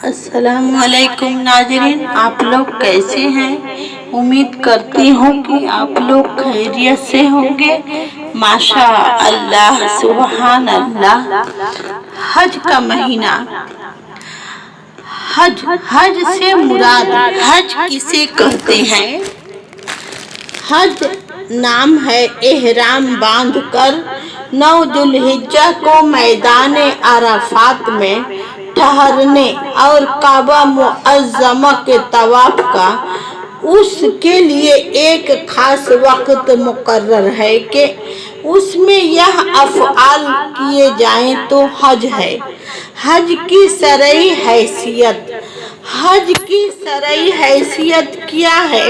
अस्सलाम वालेकुम नाज़रीन, आप लोग कैसे हैं। उम्मीद करती हूँ कि आप लोग खैरियत से होंगे। माशा अल्लाह, सुबहान अल्लाह। हज का महीना। हज से मुराद, हज किसे कहते हैं। हज नाम है एहराम बांधकर 9 जुल्हिज्जा को मैदान अराफात में ठहरने और काबा मुअज्जमा के तवाफ का। उसके लिए एक खास वक्त मुकर्रर है कि उसमें यह अफ़आल किए जाएं तो हज है। हज की शरई हैसियत। हज की शरई हैसियत क्या है।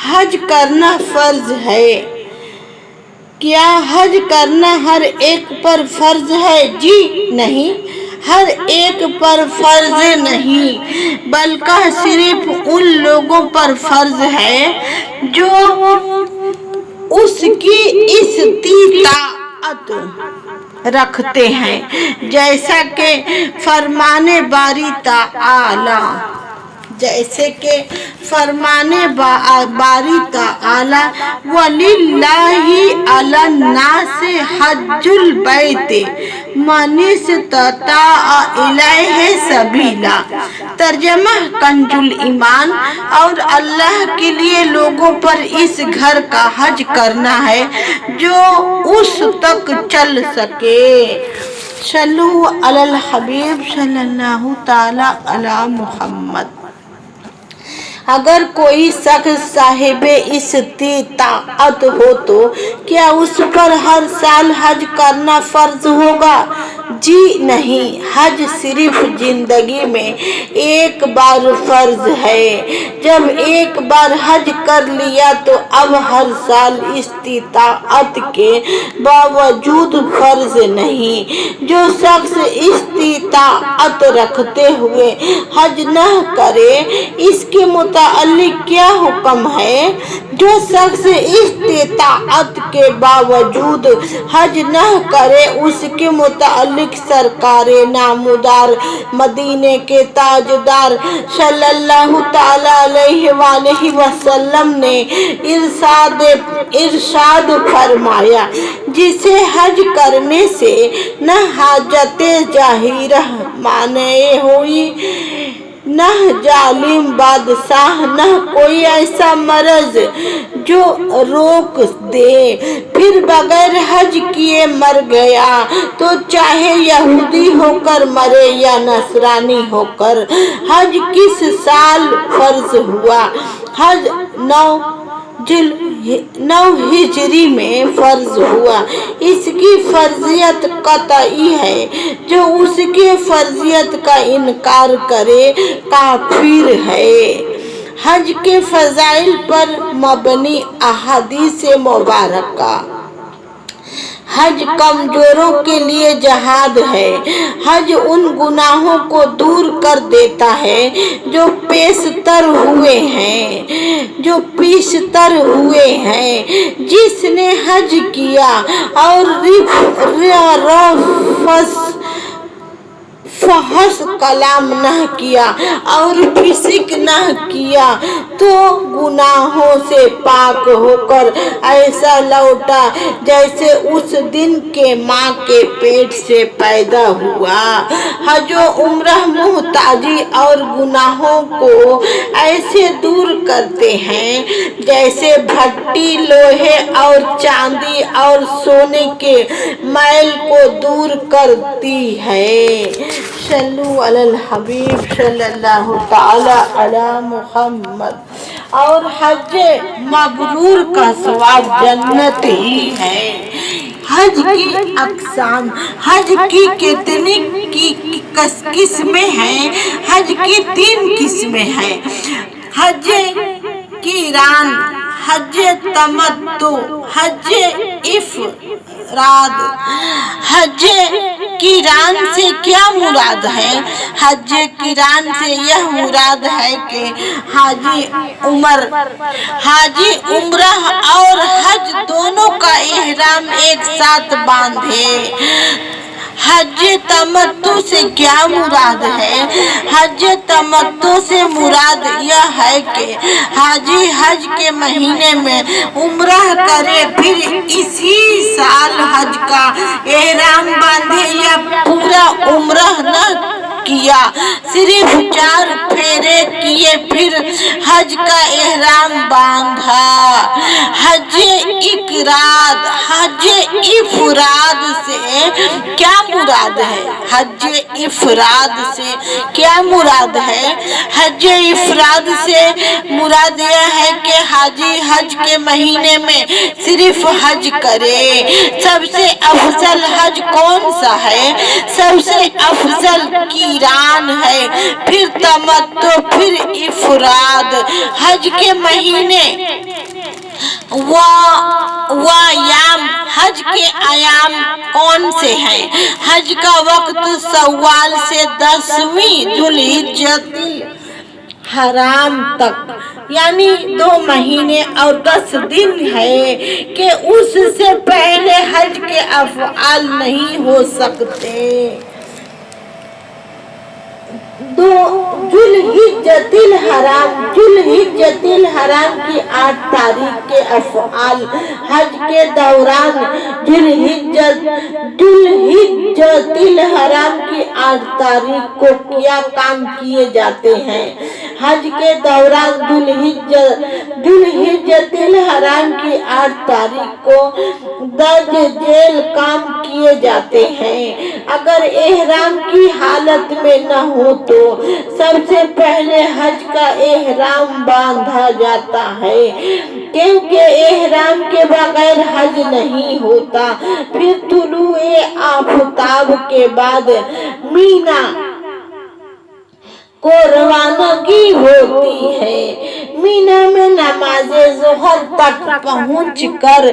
हज करना फर्ज है। क्या हज करना हर एक पर फर्ज है। जी नहीं, हर एक पर फर्ज नहीं, बल्कि सिर्फ उन लोगों पर फर्ज है जो उसकी इस्तीताअत रखते हैं। जैसा कि फरमाने बारी ताला, जैसे कि फरमाने बारी ताला, वलिल्लाहि अलन्नासि हज्जुल बैति मन इस्तताअ इलैहि सबीला। तर्जमा कंजुल ईमान, और अल्लाह के लिए लोगों पर इस घर का हज करना है जो उस तक चल सके। सल्लु अलल हबीब सल्लल्लाहु ताला अला मुहम्मद। अगर कोई शख्स साहिबे इस्तीताअत हो तो क्या उस पर हर साल हज करना फर्ज होगा। जी नहीं, हज सिर्फ जिंदगी में एक बार फर्ज है। जब एक बार हज कर लिया तो अब हर साल इस्तीताअत के बावजूद फर्ज नहीं। जो शख्स इस्तीताअत रखते हुए हज न करे, इसके मुतालिक क्या हुक्म है। जो शख्स इस्तीताअत के बावजूद हज न करे, उसके मुतालिक सरकारे नामुदार मदीने के ताजदार सल्लल्लाहु ताला अलैहि वसल्लम ने इरशाद फरमाया, जिसे हज करने से न हाजते जाहिरा माने हुई, न जालिम बादशाह, न कोई ऐसा मर्ज जो रोक दे, फिर बगैर हज किए मर गया तो चाहे यहूदी होकर मरे या नसरानी होकर। हज किस साल फर्ज हुआ। हज 9 हिजरी में फर्ज हुआ। इसकी फर्जियत कतई है। जो उसके फर्जियत का इनकार करे काफिर है। हज के फजाइल पर मबनी अहादीस मुबारका। हज कमजोरों के लिए जहाद है। हज उन गुनाहों को दूर कर देता है जो पेशतर हुए हैं। जिसने हज किया और फहश कलाम न किया और फिसिक न किया तो गुनाहों से पाक होकर ऐसा लौटा जैसे उस दिन के माँ के पेट से पैदा हुआ। हजो उम्रह मुहताजी और गुनाहों को ऐसे दूर करते हैं जैसे भट्टी लोहे और चांदी और सोने के मैल को दूर करती है। सल्लु अलल हबीब सल्लल्लाहु ताला अला मुहम्मद। और हज मबरूर का सवाब जन्नत ही है। हज की अक़साम। हज की कितनी किस्में हैं। हज की 3 किस्में हैं। हज क़िरान, हज तमत्तु, हज इफ़राद। हज क़िरान से क्या मुराद है। हज क़िरान से यह मुराद है कि हाजी उम्रह और हज दोनों का इहराम एक साथ बांधे। حج تمتع سے کیا مراد ہے؟ حج تمتع سے مراد یہ ہے کہ حاجی حج کے مہینے میں عمرہ کرے، پھر اسی سال حج کا احرام باندھے یا پورا عمرہ نہ کیا، صرف 4 پھیرے کیے پھر حج کا احرام باندھا۔ حج افراد سے کیا مراد ہے؟ حج افراد سے کیا مراد ہے؟ حج افراد سے مراد یہ ہے کہ حاجی حج کے مہینے میں صرف حج کرے۔ سب سے افضل حج کون سا ہے؟ سب سے افضل قران ہے، پھر تمتع، پھر افراد۔ حج کے مہینے حج کے ایام کون سے ہیں؟ حج کا وقت شوال سے 10ویں ذوالحجۃ الحرام تک، یعنی 2 مہینے اور 10 دن ہے کہ اس سے پہلے حج کے افعال نہیں ہو سکتے۔ ذوالحجۃ الحرام کی 8 تاریخ کے افعال حج کے دوران ذوالحجۃ الحرام کی 8 تاریخ کو کیا کام کیے جاتے ہیں؟ حج کے دوران ذوالحجۃ الحرام کی 8 تاریخ کو درج ذیل کام کیے جاتے ہیں۔ اگر احرام کی حالت میں نہ ہو تو سب سے پہلے حج کا احرام باندھا جاتا ہے، کیونکہ احرام کے بغیر حج نہیں ہوتا۔ پھر طلوع آفتاب کے بعد مینا کو روانگی ہوتی ہے۔ مینا میں نماز ظہر تک پہنچ کر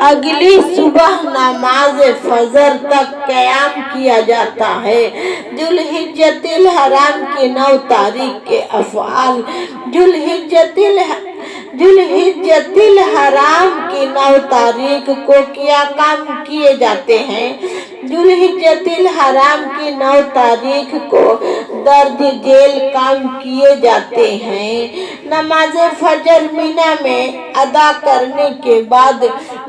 اگلی صبح نماز فجر تک قیام کیا جاتا ہے۔ ذوالحجۃ الحرام کی 9 تاریخ کے افعال ذوالحجۃ الحرام کی 9 تاریخ کو کیا کام کیے جاتے ہیں؟ ذوالحجۃ الحرام کی 9 تاریخ کو درج ذیل کام کیے جاتے ہیں۔ نماز فجر مینا میں ادا کرنے کے بعد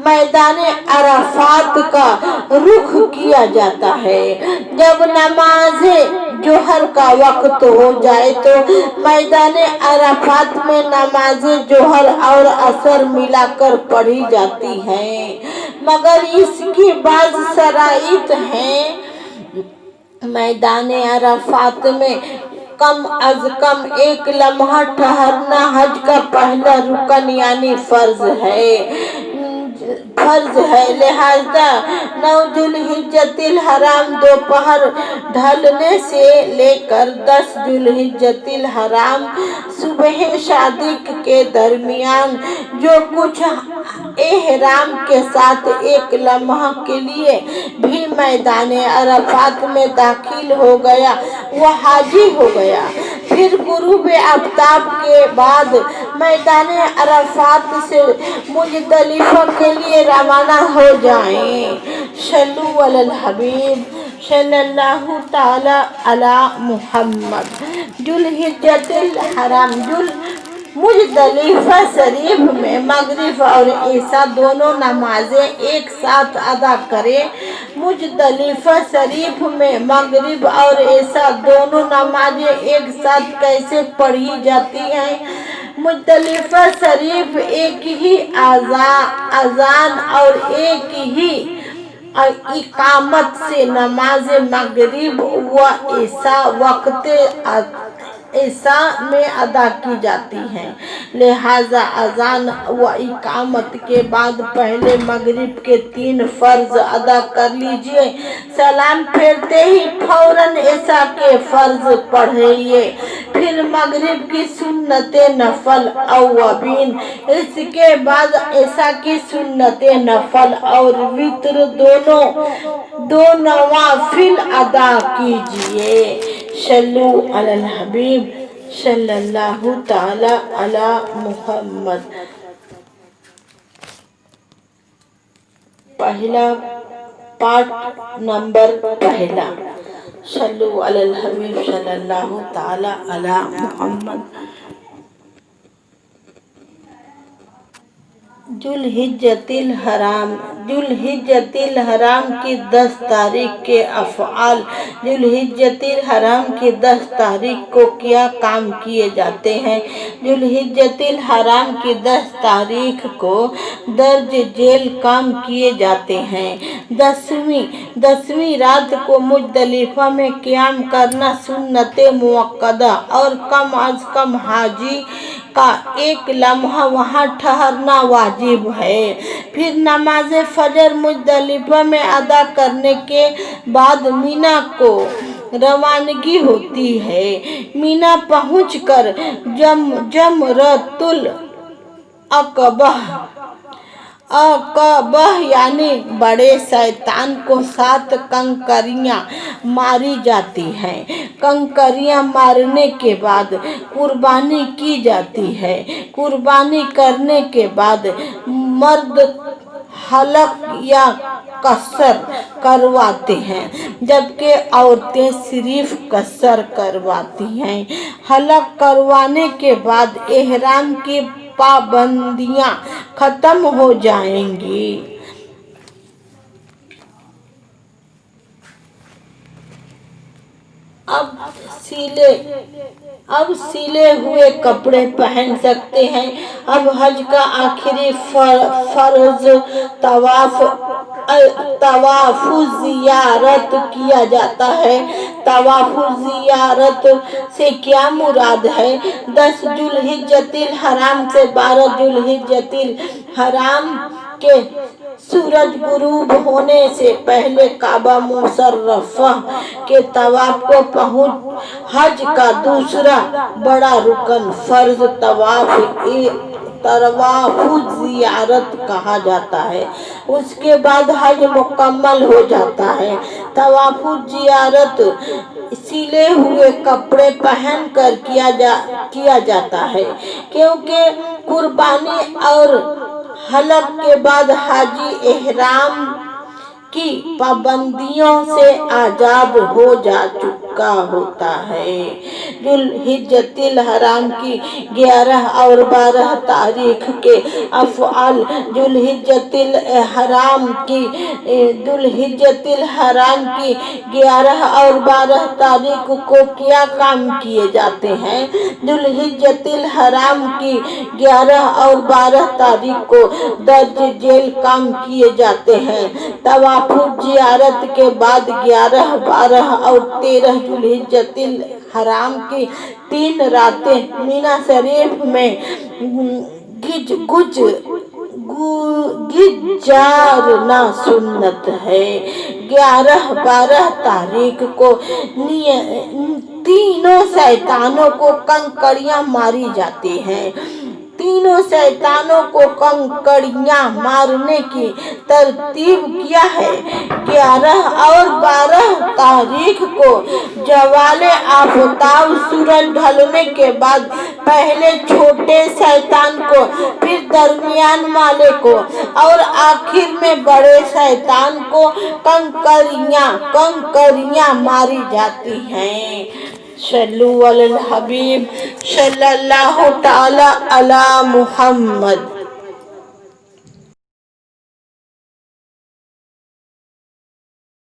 میدان عرفات کا رخ کیا جاتا ہے۔ جب نماز ظہر کا وقت ہو جائے تو میدان عرفات میں نماز ظہر اور عصر ملا کر پڑھی جاتی ہے، مگر اس کی بعض شرائط ہیں۔ میدان عرفات میں کم از کم 1 لمحہ ٹھہرنا حج کا پہلا رکن یعنی فرض ہے۔ لہذا 9 ذوالحجۃ الحرام دوپہر ڈھلنے سے لے کر 10 ذوالحجۃ الحرام صبح صادق کے درمیان جو کچھ احرام کے ساتھ 1 لمحہ کے لیے بھی میدان عرفات میں داخل ہو گیا وہ حاجی ہو گیا۔ پھر غروب آفتاب کے بعد میدان عرفات سے مزدلفہ کے لیے روانہ ہو جائیں۔ صلو علی الحبیب صلی اللہ تعالی علی محمد۔ ذوالحجۃ الحرام مزدلفہ شریف میں مغرب اور عشاء دونوں نمازیں ایک ساتھ ادا کریں۔ مزدلفہ شریف میں مغرب اور عشاء دونوں نمازیں ایک ساتھ کیسے پڑھی جاتی ہیں؟ مزدلفہ شریف ایک ہی اذان اور ایک ہی اقامت سے نماز مغرب و عشاء وقت عشاء میں ادا کی جاتی ہیں، لہذا اذان و اقامت کے بعد پہلے مغرب کے 3 فرض ادا کر لیجئے، سلام پھیرتے ہی فوراً عشاء کے فرض پڑھیے، پھر مغرب کی سنت نفل اوابین، اس کے بعد عشاء کی سنت نفل اور وتر دو نوافل ادا کیجئے۔ صلو علی الحبیب صلی اللہ تعالی علی محمد۔ पार्ट नंबर पहला। सल्लु अलल हबीब सल्लल्लाहु ताला अला मुहम्मद। जुल्हिज्जतिल हराम की 10 तारीख के अफ़आल। जुल्हिज्जतिल हराम की 10 तारीख को क्या काम किए जाते हैं? जुल्हिज्जतिल हराम की 10 तारीख को दर्ज जेल काम किए जाते हैं। 10वीं रात को मुज़दलिफ़ा में क़ियाम करना सुन्नत मुअक्कदा और कम अज़ कम हाजी का 1 लम्हा वहाँ ठहरना वाजिब है। फिर नमाज फजर मुज़दलिफ़ा में अदा करने के बाद मीना को रवानगी होती है। मीना पहुंचकर जमरतुल अक़बा यानी बड़े शैतान को 7 कंकरियां मारी जाती हैं। कंकरियां मारने के बाद कुर्बानी की जाती है। कुर्बानी करने के बाद मर्द हलक या कसर करवाते हैं, जबकि औरतें सिर्फ कसर करवाती हैं। हलक करवाने के बाद एहराम की पाबंदियां खत्म हो जाएंगी। अब सिले हुए कपड़े पहन सकते हैं। अब हज का आखिरी फर्ज तवाफ़ु ज़ियारत किया जाता है। तवाफ़ु ज़ियारत से क्या मुराद है? 10 जुल्हिज्जतिल हराम से 12 जुल्हिज्जतिल हराम के सूरज गुरूब होने से पहले काबा मुशर्रफा के तवाफ को पहुंच हज का दूसरा बड़ा रुकन फर्ज तवाफ़ुल ज़ियारत कहा जाता है। उसके बाद हज मुकम्मल हो जाता है। तवाफ़ुल ज़ियारत सिले हुए कपड़े पहनकर किया जाता है, क्योंकि कुर्बानी और हलक के बाद हाजी एहराम की पाबंदियों से आज़ाद हो जा चुका होता है। जुल्हिज्जतिल हराम की 11 और 12 तारीख के अफ़आल। जुल्हिज्जतिल हराम की 11 और 12 तारीख को क्या काम किए जाते हैं? जुल्हिज्जतिल हराम की 11 और 12 तारीख को दर्ज जेल काम किए जाते हैं। तवाफ़ुल ज़ियारत के बाद 11, 12 और 13 जुल्हिज्जतिल हराम की 3 रातें मीना शरीफ में गुजारना सुन्नत है। 11, 12 तारीख को तीनों शैतानों को कंकड़ियां मारी जाती हैं। तीनों शैतानों को कंकड़ियां मारने की तरतीब क्या है? 11 और 12 तारीख को जवाले आफ़ताब सूरज ढलने के बाद पहले छोटे शैतान को, फिर दरमियान वाले को और आखिर में बड़े शैतान को कंकरियां मारी जाती हैं। सल्लु अलल हबीब सल्लल्लाहु ताला अला मुहम्मद।